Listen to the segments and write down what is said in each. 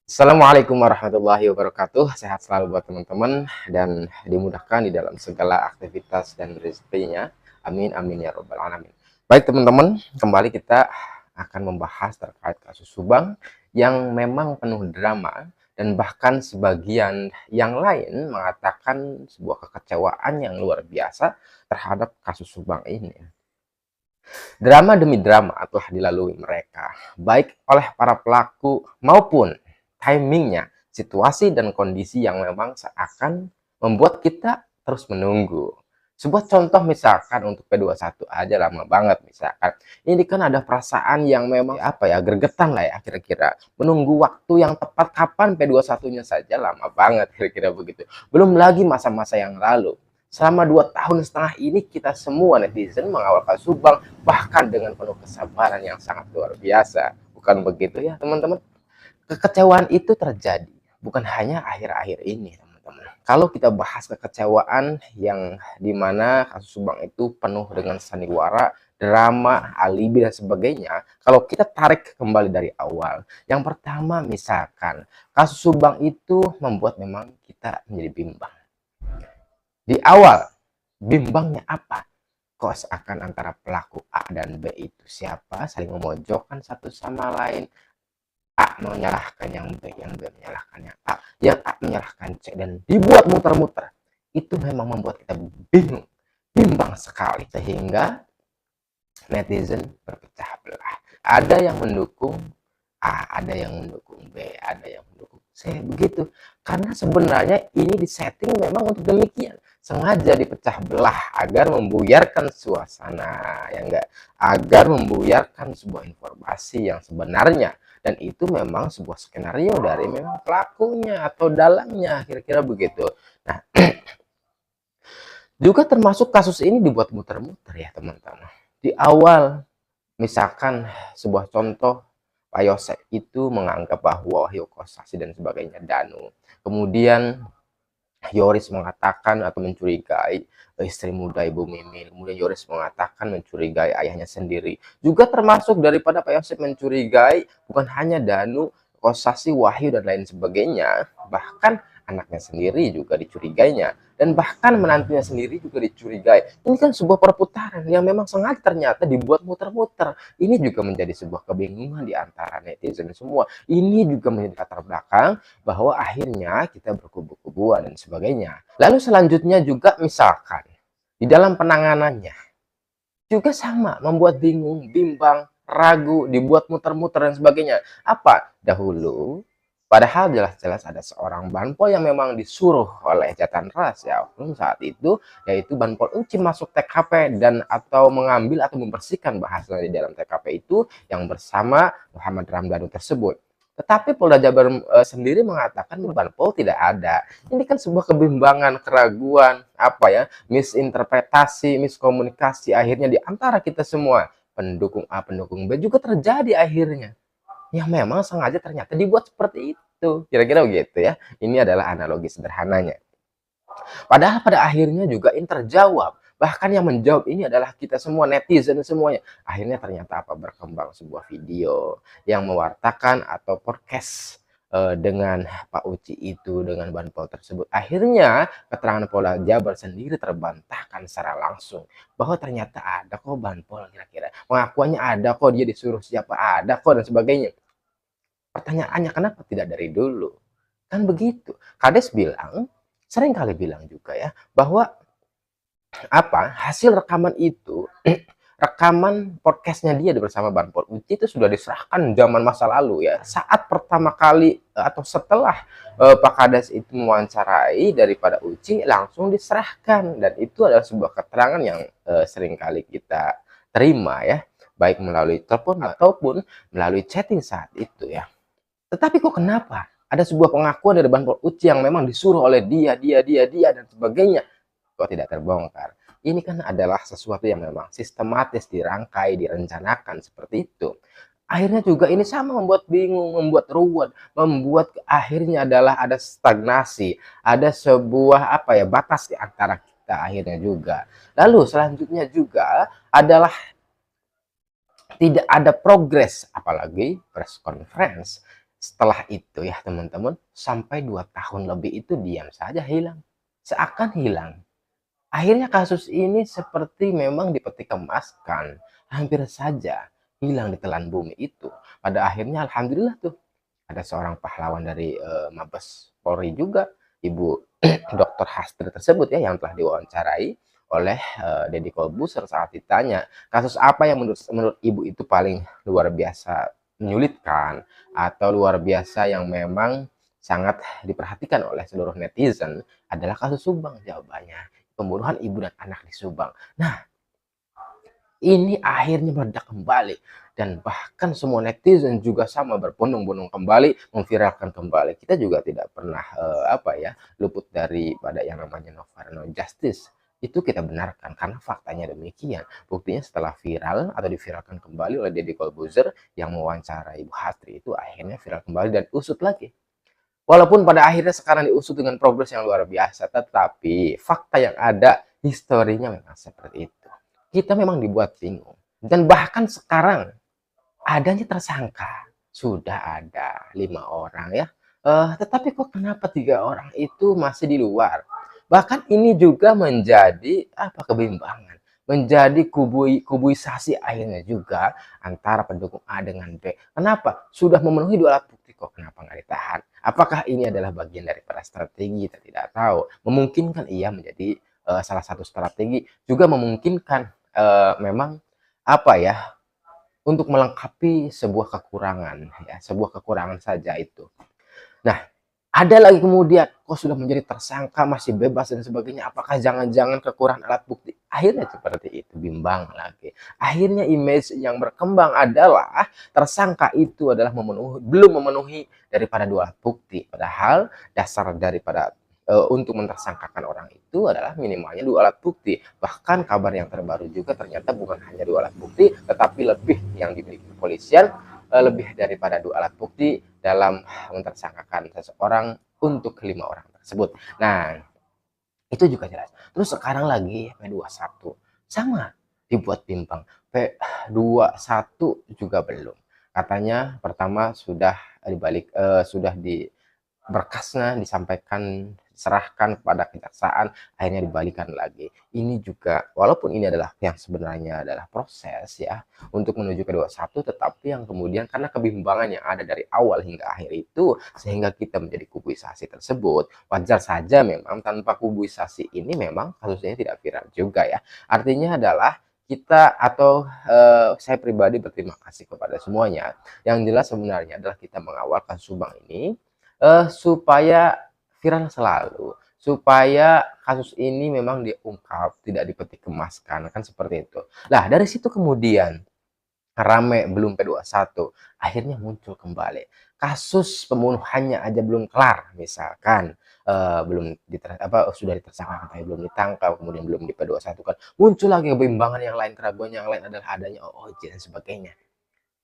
Assalamualaikum warahmatullahi wabarakatuh. Sehat selalu buat teman-teman dan dimudahkan di dalam segala aktivitas dan rezekinya. Amin amin ya robbal alamin. Baik teman-teman, kembali kita akan membahas terkait kasus Subang yang memang penuh drama dan bahkan sebagian yang lain mengatakan sebuah kekecewaan yang luar biasa terhadap kasus Subang ini. Drama demi drama telah dilalui mereka, baik oleh para pelaku maupun timingnya, situasi dan kondisi yang memang seakan membuat kita terus menunggu. Sebuah contoh misalkan untuk P21 aja lama banget misalkan. Ini kan ada perasaan yang memang apa ya, gregetan lah ya kira-kira. Menunggu waktu yang tepat kapan P21-nya saja lama banget kira-kira begitu. Belum lagi masa-masa yang lalu. Selama 2,5 tahun ini kita semua netizen mengawal kasus Subang bahkan dengan penuh kesabaran yang sangat luar biasa. Bukan begitu ya teman-teman? Kekecewaan itu terjadi bukan hanya akhir-akhir ini teman-teman. Kalau kita bahas kekecewaan yang dimana kasus Subang itu penuh dengan sandiwara, drama, alibi dan sebagainya. Kalau kita tarik kembali dari awal, yang pertama misalkan kasus Subang itu membuat memang kita menjadi bimbang. Di awal bimbangnya apa? Kok seakan antara pelaku A dan B itu siapa, saling memojokkan satu sama lain. A menyalahkan yang B, yang B menyalahkan yang A, yang A menyalahkan C, dan dibuat muter-muter. Itu memang membuat kita bingung, bimbang sekali, sehingga netizen berpecah belah. Ada yang mendukung A, ada yang mendukung B, ada yang mendukung C, begitu. Karena sebenarnya ini disetting memang untuk demikian, sengaja dipecah belah agar membuyarkan suasana, ya enggak, agar membuyarkan sebuah informasi yang sebenarnya, dan itu memang sebuah skenario dari memang pelakunya atau dalangnya, kira-kira begitu. Nah, juga termasuk kasus ini dibuat muter-muter ya teman-teman. Di awal, misalkan sebuah contoh, Pak Yosef itu menganggap bahwa Wahyu Kostasi dan sebagainya Danu. Kemudian Yoris mengatakan atau mencurigai istri muda Ibu Mimi. Kemudian Yoris mengatakan mencurigai ayahnya sendiri. Juga termasuk daripada Pak Yosef mencurigai bukan hanya Danu, Kostasi, Wahyu dan lain sebagainya. Bahkan anaknya sendiri juga dicurigainya. Dan bahkan menantunya sendiri juga dicurigai. Ini kan sebuah perputaran yang memang sengaja ternyata dibuat muter-muter. Ini juga menjadi sebuah kebingungan di antara netizen semua. Ini juga menjadi latar belakang bahwa akhirnya kita berkubu-kubuan dan sebagainya. Lalu selanjutnya juga misalkan di dalam penanganannya juga sama, membuat bingung, bimbang, ragu, dibuat muter-muter dan sebagainya. Apa? Dahulu padahal jelas-jelas ada seorang Banpol yang memang disuruh oleh Jatan Ras ya oknum saat itu, yaitu Banpol Uci masuk TKP dan atau mengambil atau membersihkan bahasa di dalam TKP itu yang bersama Muhammad Ramdhani tersebut. Tetapi Polda Jabar sendiri mengatakan Banpol tidak ada. Ini kan sebuah kebimbangan, keraguan, apa ya, misinterpretasi, miskomunikasi akhirnya di antara kita semua. Pendukung A, pendukung B juga terjadi akhirnya. Yang memang sengaja ternyata dibuat seperti itu. Kira-kira begitu ya. Ini adalah analogi sederhananya. Padahal pada akhirnya juga ini terjawab. Bahkan yang menjawab ini adalah kita semua, netizen semuanya. Akhirnya ternyata apa, berkembang sebuah video yang mewartakan atau podcast dengan Pak Uci itu, dengan Banpol tersebut. Akhirnya keterangan Polda Jabar sendiri terbantahkan secara langsung bahwa ternyata ada kok Banpol, kira-kira pengakuannya ada kok, dia disuruh siapa ada kok dan sebagainya. Pertanyaannya kenapa tidak dari dulu? Kan begitu. Kades bilang, sering kali bilang juga ya, bahwa apa, hasil rekaman itu, rekaman podcastnya dia bersama Banpol Uci itu sudah diserahkan zaman masa lalu ya. Saat pertama kali atau setelah Pak Kades itu mewawancarai daripada Uci, langsung diserahkan. Dan itu adalah sebuah keterangan yang sering kali kita terima ya, baik melalui telepon ataupun melalui chatting saat itu ya. Tetapi kok kenapa ada sebuah pengakuan dari Banpol Uci yang memang disuruh oleh dia dan sebagainya kok tidak terbongkar? Ini kan adalah sesuatu yang memang sistematis dirangkai, direncanakan seperti itu. Akhirnya juga ini sama, membuat bingung, membuat ruwet, membuat akhirnya adalah ada stagnasi, ada sebuah apa ya, batas di antara kita akhirnya juga. Lalu selanjutnya juga adalah tidak ada progres, apalagi press conference Setelah itu ya teman-teman, sampai 2 tahun lebih itu diam saja hilang, seakan hilang. Akhirnya kasus ini seperti memang dipeti kemaskan, hampir saja hilang di telan bumi itu. Pada akhirnya alhamdulillah tuh, ada seorang pahlawan dari, Mabes Polri juga, Ibu Dr. Hastri tersebut ya, yang telah diwawancarai oleh, Deddy Corbuzier saat ditanya, kasus apa yang menurut menurut Ibu itu paling luar biasa menyulitkan, atau luar biasa yang memang sangat diperhatikan oleh seluruh netizen, adalah kasus Subang jawabannya, pembunuhan ibu dan anak di Subang. Nah, ini akhirnya meledak kembali dan bahkan semua netizen juga sama berbondong-bondong kembali memviralkan kembali. Kita juga tidak pernah luput daripada yang namanya no fair no justice. Itu kita benarkan karena faktanya demikian. Buktinya setelah viral atau diviralkan kembali oleh Deddy Corbuzier yang mewawancarai Ibu Hastri, itu akhirnya viral kembali dan usut lagi. Walaupun pada akhirnya sekarang diusut dengan progres yang luar biasa, tetapi fakta yang ada historinya memang seperti itu. Kita memang dibuat bingung. Dan bahkan sekarang adanya tersangka. Sudah ada 5 orang ya. Tetapi kok kenapa 3 orang itu masih di luar? Bahkan ini juga menjadi kebimbangan. Menjadi kubuisasi akhirnya juga antara pendukung A dengan B. Kenapa? Sudah memenuhi 2 alat bukti kok kenapa nggak ditahan? Apakah ini adalah bagian daripada strategi? Kita tidak tahu. Memungkinkan ia menjadi salah satu strategi. Juga memungkinkan memang untuk melengkapi sebuah kekurangan ya, sebuah kekurangan saja itu. Nah, ada lagi kemudian kok sudah menjadi tersangka masih bebas dan sebagainya, apakah jangan-jangan kekurangan alat bukti? Akhirnya seperti itu, bimbang lagi. Akhirnya image yang berkembang adalah tersangka itu adalah belum memenuhi daripada 2 alat bukti, padahal dasar daripada untuk mentersangkakan orang itu adalah minimalnya 2 alat bukti. Bahkan kabar yang terbaru juga ternyata bukan hanya 2 alat bukti, tetapi lebih yang dimiliki kepolisian, lebih daripada 2 alat bukti dalam mentersangkakan seseorang untuk 5 orang tersebut. Nah, itu juga jelas. Terus sekarang lagi P21 sama dibuat bimbang. P21 juga belum. Katanya pertama sudah dibalik sudah di berkasnya disampaikan, diserahkan kepada kejaksaan, akhirnya dibalikan lagi. Ini juga walaupun ini adalah yang sebenarnya adalah proses ya untuk menuju ke 21, tetapi yang kemudian karena kebimbangan yang ada dari awal hingga akhir itu sehingga kita menjadi kubuisasi tersebut. Wajar saja memang tanpa kubuisasi ini memang kasusnya tidak viral juga ya. Artinya adalah kita atau saya pribadi berterima kasih kepada semuanya. Yang jelas sebenarnya adalah kita mengawal kasus Subang ini supaya viral selalu, supaya kasus ini memang diungkap, tidak dipeti kemaskan, kan seperti itu. Nah, dari situ kemudian rame belum P21, akhirnya muncul kembali. Kasus pembunuhannya aja belum kelar, misalkan belum sudah ditersangka tapi belum ditangkap, kemudian belum di P21 kan. Muncul lagi kebimbangan yang lain, keraguan yang lain adalah adanya OOJ dan sebagainya.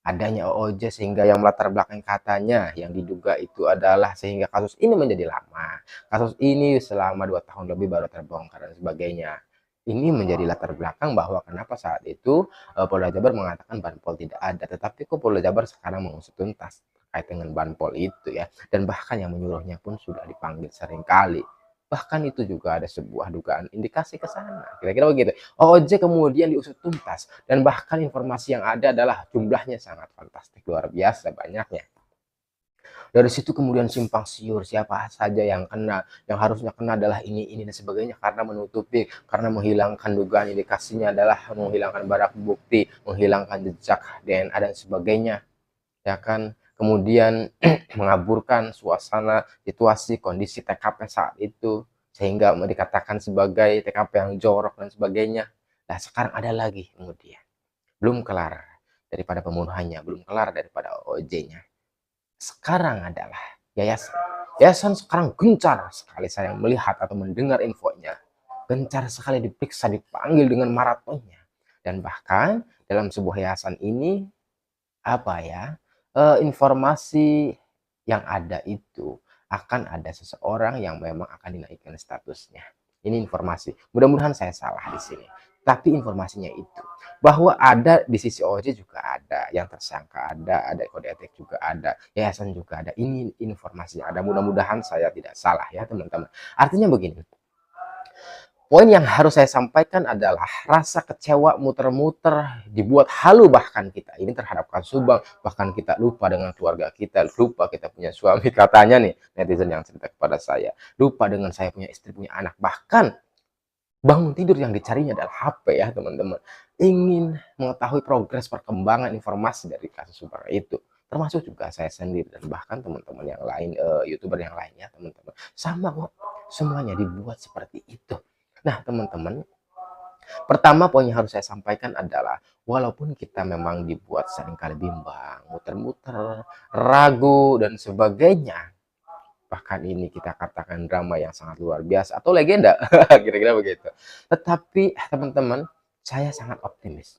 Adanya OOJ sehingga yang melatar belakang katanya yang diduga itu adalah sehingga kasus ini menjadi lama. Kasus ini selama 2 tahun lebih baru terbongkar dan sebagainya. Ini menjadi latar belakang bahwa kenapa saat itu Polda Jabar mengatakan Banpol tidak ada, tetapi kok Polda Jabar sekarang mengusut tuntas terkait dengan Banpol itu ya, dan bahkan yang menyuruhnya pun sudah dipanggil seringkali. Bahkan itu juga ada sebuah dugaan indikasi ke sana. Kira-kira begitu. OOJ kemudian diusut tuntas dan bahkan informasi yang ada adalah jumlahnya sangat fantastik, luar biasa banyaknya. Dari situ kemudian simpang siur siapa saja yang kena, yang harusnya kena adalah ini dan sebagainya karena menutupi, karena menghilangkan dugaan indikasinya adalah menghilangkan barang bukti, menghilangkan jejak DNA dan sebagainya, ya kan. Kemudian mengaburkan suasana, situasi, kondisi TKP saat itu sehingga dikatakan sebagai TKP yang jorok dan sebagainya. Nah, sekarang ada lagi kemudian belum kelar daripada pembunuhannya, belum kelar daripada OOJ-nya. Sekarang adalah yayasan. Yayasan sekarang gencar sekali saya melihat atau mendengar infonya. Gencar sekali diperiksa, dipanggil dengan maratonnya. Dan bahkan dalam sebuah yayasan ini informasi yang ada itu akan ada seseorang yang memang akan dinaikkan statusnya. Ini informasi. Mudah-mudahan saya salah di sini. Tapi informasinya itu, bahwa ada di sisi OJ juga ada, yang tersangka ada kode etik juga ada, yayasan juga ada. Ini informasi yang ada. Mudah-mudahan saya tidak salah ya teman-teman. Artinya begini, poin yang harus saya sampaikan adalah rasa kecewa muter-muter dibuat halu bahkan kita ini terhadap kasus Subang, bahkan kita lupa dengan keluarga kita, lupa kita punya suami katanya nih netizen yang cerita kepada saya, lupa dengan saya punya istri, punya anak, bahkan bangun tidur yang dicarinya adalah HP ya teman-teman. Ingin mengetahui progres perkembangan informasi dari kasus Subang itu. Termasuk juga saya sendiri dan bahkan teman-teman yang lain, YouTuber yang lainnya teman-teman. Sama kok, semuanya dibuat seperti itu. Nah teman-teman, pertama poin yang harus saya sampaikan adalah walaupun kita memang dibuat seringkali bimbang, muter-muter, ragu dan sebagainya, bahkan ini kita katakan drama yang sangat luar biasa atau legenda kira-kira begitu, tetapi teman-teman, saya sangat optimis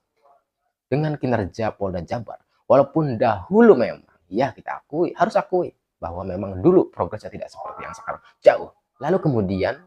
dengan kinerja Polda Jabar. Walaupun dahulu memang ya kita akui, harus akui bahwa memang dulu progresnya tidak seperti yang sekarang, jauh. Lalu kemudian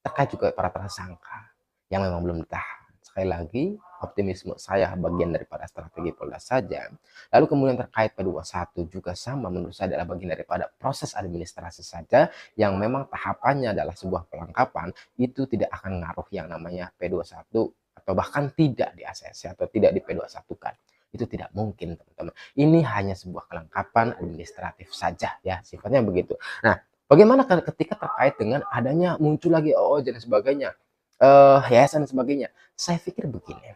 terkait juga para tersangka yang memang belum ditahan. Sekali lagi, optimisme saya bagian daripada strategi Polda saja. Lalu kemudian terkait P21 juga sama, menurut saya adalah bagian daripada proses administrasi saja yang memang tahapannya adalah sebuah pelengkapan. Itu tidak akan ngaruh yang namanya P21 atau bahkan tidak di ACC atau tidak di P21 kan. Itu tidak mungkin teman-teman. Ini hanya sebuah kelengkapan administratif saja ya, sifatnya begitu. Nah, bagaimana ketika terkait dengan adanya muncul lagi OOJ dan sebagainya, yayasan dan sebagainya? Saya pikir begini,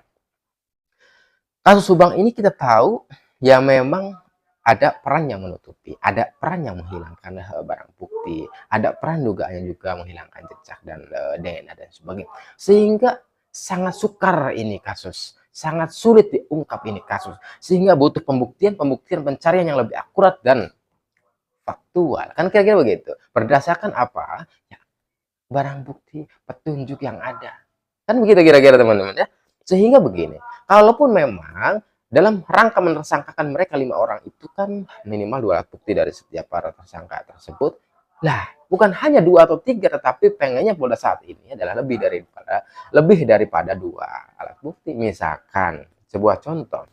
kasus Subang ini kita tahu ya memang ada peran yang menutupi, ada peran yang menghilangkan barang bukti, ada peran dugaannya juga menghilangkan jejak dan DNA dan sebagainya. Sehingga sangat sukar ini kasus, sangat sulit diungkap ini kasus, sehingga butuh pembuktian pencarian yang lebih akurat dan faktual. Kan kira-kira begitu. Berdasarkan apa? Ya, barang bukti, petunjuk yang ada. Kan begitu kira-kira teman-teman ya. Sehingga begini, kalaupun memang dalam rangka menersangkakan mereka 5 orang itu kan minimal 2 alat bukti dari setiap para tersangka tersebut. Lah, bukan hanya 2 atau 3, tetapi pengennya Polda saat ini adalah lebih daripada 2 alat bukti. Misalkan sebuah contoh,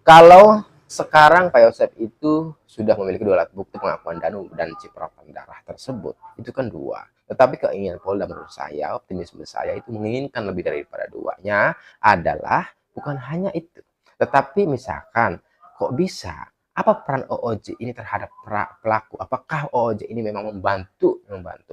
kalau sekarang Pak Yosef itu sudah memiliki 2 alat bukti pengakuan Danu dan cipratan darah tersebut, itu kan 2. Tetapi keinginan Polda menurut saya, optimisme saya itu menginginkan lebih daripada 2-nya adalah bukan hanya itu. Tetapi misalkan, kok bisa? Apa peran OOJ ini terhadap pelaku? Apakah OOJ ini memang membantu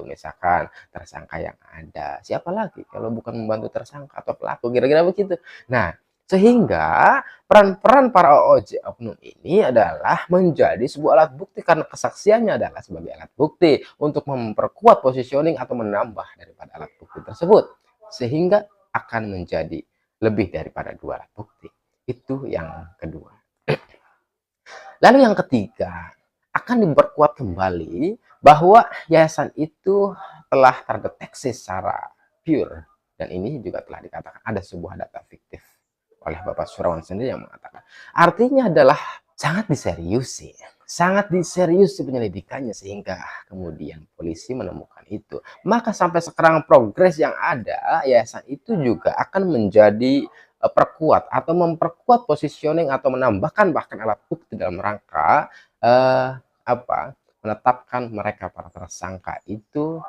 misalkan tersangka yang ada? Siapa lagi kalau bukan membantu tersangka atau pelaku? Kira-kira begitu. Nah, sehingga peran-peran para OOJ oknum ini adalah menjadi sebuah alat bukti karena kesaksiannya adalah sebagai alat bukti untuk memperkuat positioning atau menambah daripada alat bukti tersebut. Sehingga akan menjadi lebih daripada 2 alat bukti. Itu yang kedua. Lalu yang ketiga, akan diperkuat kembali bahwa yayasan itu telah terdeteksi secara pure. Dan ini juga telah dikatakan ada sebuah data fiktif oleh Bapak Surawan sendiri yang mengatakan. Artinya adalah sangat diseriusi penyelidikannya sehingga kemudian polisi menemukan itu. Maka sampai sekarang progres yang ada, yayasan itu juga akan menjadi perkuat atau memperkuat positioning atau menambahkan bahkan alat bukti dalam rangka menetapkan mereka para tersangka itu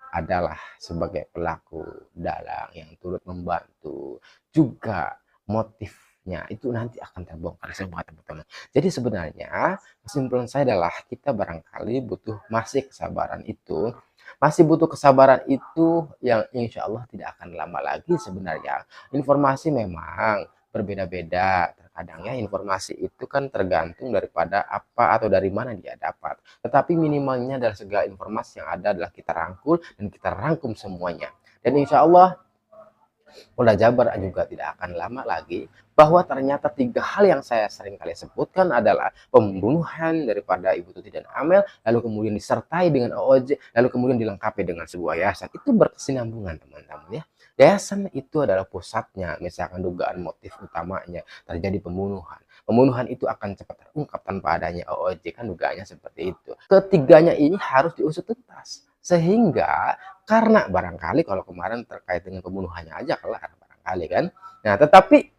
adalah sebagai pelaku dalang yang turut membantu, juga motifnya itu nanti akan terbongkar semua teman-teman. Jadi sebenarnya kesimpulan saya adalah kita barangkali masih butuh kesabaran itu yang insya Allah tidak akan lama lagi. Sebenarnya informasi memang berbeda-beda, terkadang ya informasi itu kan tergantung daripada apa atau dari mana dia dapat, tetapi minimalnya adalah segala informasi yang ada adalah kita rangkul dan kita rangkum semuanya, dan insya Allah Polda Jabar juga tidak akan lama lagi bahwa ternyata 3 hal yang saya sering kali sebutkan adalah pembunuhan daripada Ibu Tuti dan Amel, lalu kemudian disertai dengan OOJ, lalu kemudian dilengkapi dengan sebuah yayasan. Itu berkesinambungan teman-teman ya. Yayasan itu adalah pusatnya, misalkan dugaan motif utamanya terjadi pembunuhan. Pembunuhan itu akan cepat terungkap tanpa adanya OOJ, kan dugaannya seperti itu. Ketiganya ini harus diusut tuntas. Sehingga karena barangkali kalau kemarin terkait dengan pembunuhannya aja kelar, kali kan. Nah, tetapi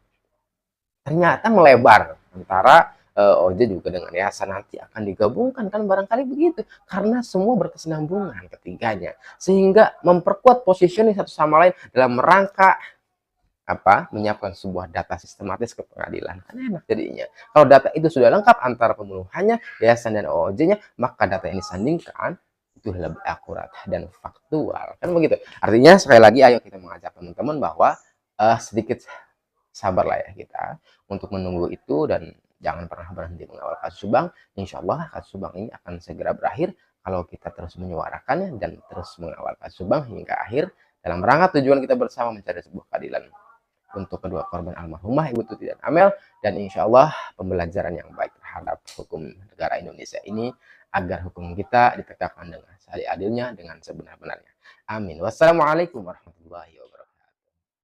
ternyata melebar antara OJ juga dengan yayasan nanti akan digabungkan kan, barangkali begitu, karena semua berkesinambungan ketiganya, sehingga memperkuat positioning satu sama lain dalam rangka menyiapkan sebuah data sistematis ke pengadilan. Kan enak jadinya kalau data itu sudah lengkap antara pembunuhannya, yayasan dan OJ-nya, maka data yang disandingkan itu lebih akurat dan faktual, kan begitu. Artinya sekali lagi ayo kita mengajak teman-teman bahwa sedikit sabarlah ya kita untuk menunggu itu, dan jangan pernah berhenti mengawal kasus Subang. Insya Allah kasus Subang ini akan segera berakhir kalau kita terus menyuarakannya dan terus mengawal kasus Subang hingga akhir, dalam rangka tujuan kita bersama mencari sebuah keadilan untuk kedua korban almarhumah Ibu Tuti dan Amel, dan insya Allah pembelajaran yang baik terhadap hukum negara Indonesia ini, agar hukum kita ditegakkan dengan seadil-adilnya, dengan sebenar-benarnya. Amin. Wassalamualaikum warahmatullahi wabarakatuh.